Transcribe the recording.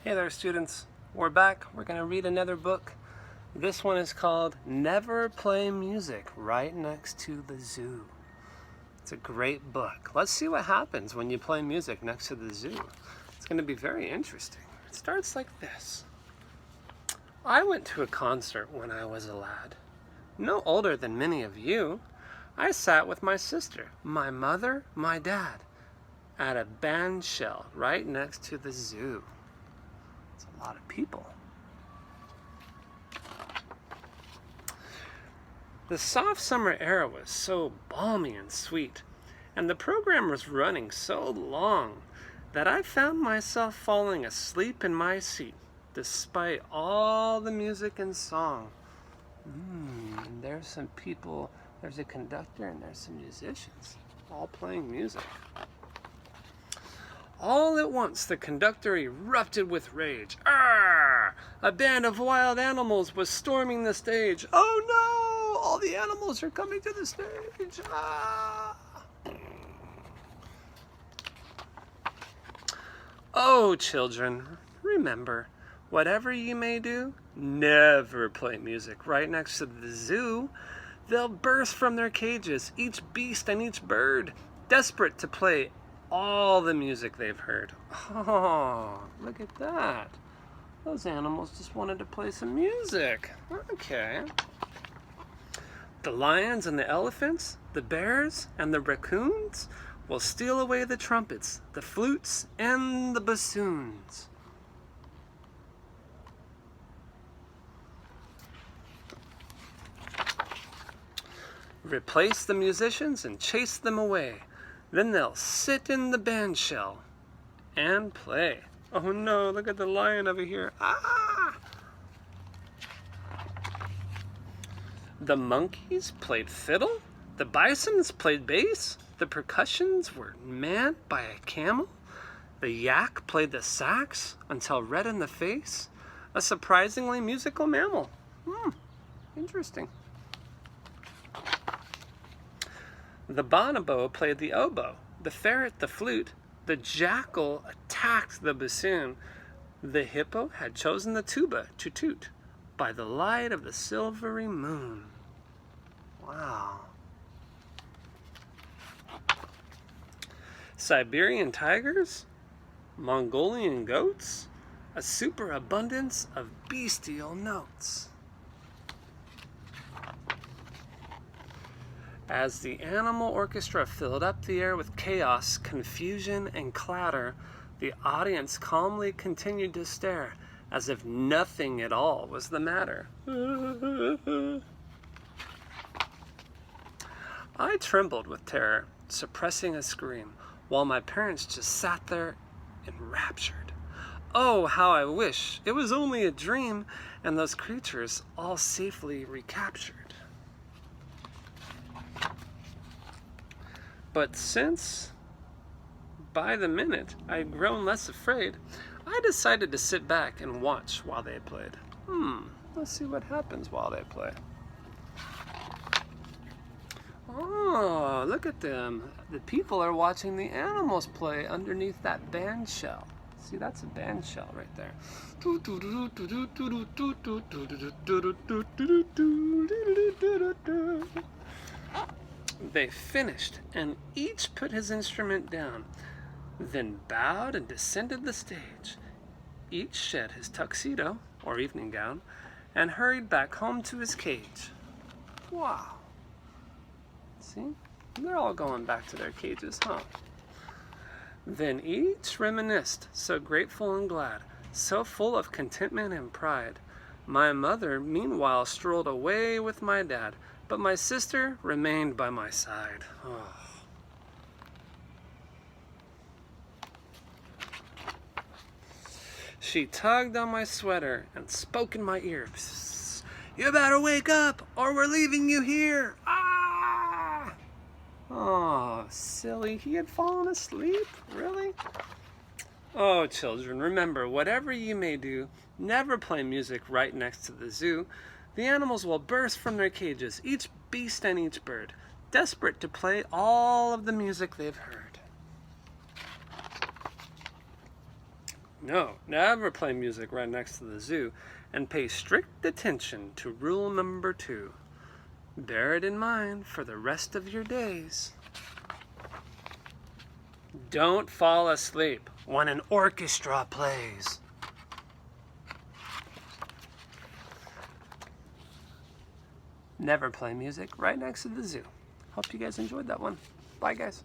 Hey there, students. We're back. We're going to read another book. This one is called Never Play Music Right Next to the Zoo. It's a great book. Let's see what happens when you play music next to the zoo. It's going to be very interesting. It starts like this. I went to a concert when I was a lad. No older than many of you. I sat with my sister, my mother, my dad, at a band shell right next to the zoo. It's a lot of people. The soft summer air was so balmy and sweet, and the program was running so long that I found myself falling asleep in my seat, despite all the music and song. And there's some people, there's a conductor and there's some musicians, all playing music. All at once, the conductor erupted with rage. Arr! A band of wild animals was storming the stage. Oh no! All the animals are coming to the stage. Ah! Oh, children, remember, whatever you may do, never play music right next to the zoo. They'll burst from their cages, each beast and each bird, desperate to play all the music they've heard. Oh, look at that. Those animals just wanted to play some music. Okay. The lions and the elephants, the bears and the raccoons will steal away the trumpets, the flutes, and the bassoons. Replace the musicians and chase them away. Then they'll sit in the band shell and play. Oh no, look at the lion over here. Ah! The monkeys played fiddle. The bisons played bass. The percussions were manned by a camel. The yak played the sax until red in the face. A surprisingly musical mammal. Interesting. The bonobo played the oboe, the ferret the flute, the jackal attacked the bassoon, the hippo had chosen the tuba to toot by the light of the silvery moon. Wow. Siberian tigers, Mongolian goats, a superabundance of bestial notes. As the animal orchestra filled up the air with chaos, confusion, and clatter, the audience calmly continued to stare as if nothing at all was the matter. I trembled with terror, suppressing a scream, while my parents just sat there enraptured. Oh, how I wish it was only a dream and those creatures all safely recaptured. But since, by the minute, I had grown less afraid, I decided to sit back and watch while they played. Let's see what happens while they play. Oh, look at them. The people are watching the animals play underneath that band shell. See, that's a band shell right there. They finished, and each put his instrument down, then bowed and descended the stage. Each shed his tuxedo, or evening gown, and hurried back home to his cage. Wow. See? They're all going back to their cages, huh? Then each reminisced, so grateful and glad, so full of contentment and pride. My mother, meanwhile, strolled away with my dad, but my sister remained by my side. Oh. She tugged on my sweater and spoke in my ear. Psst, you better wake up or we're leaving you here. Ah! Oh, silly. He had fallen asleep? Really? Oh, children, remember, whatever you may do, never play music right next to the zoo. The animals will burst from their cages, each beast and each bird, desperate to play all of the music they've heard. No, never play music right next to the zoo, and pay strict attention to rule number 2. Bear it in mind for the rest of your days. Don't fall asleep when an orchestra plays. Never play music right next to the zoo. Hope you guys enjoyed that one. Bye, guys.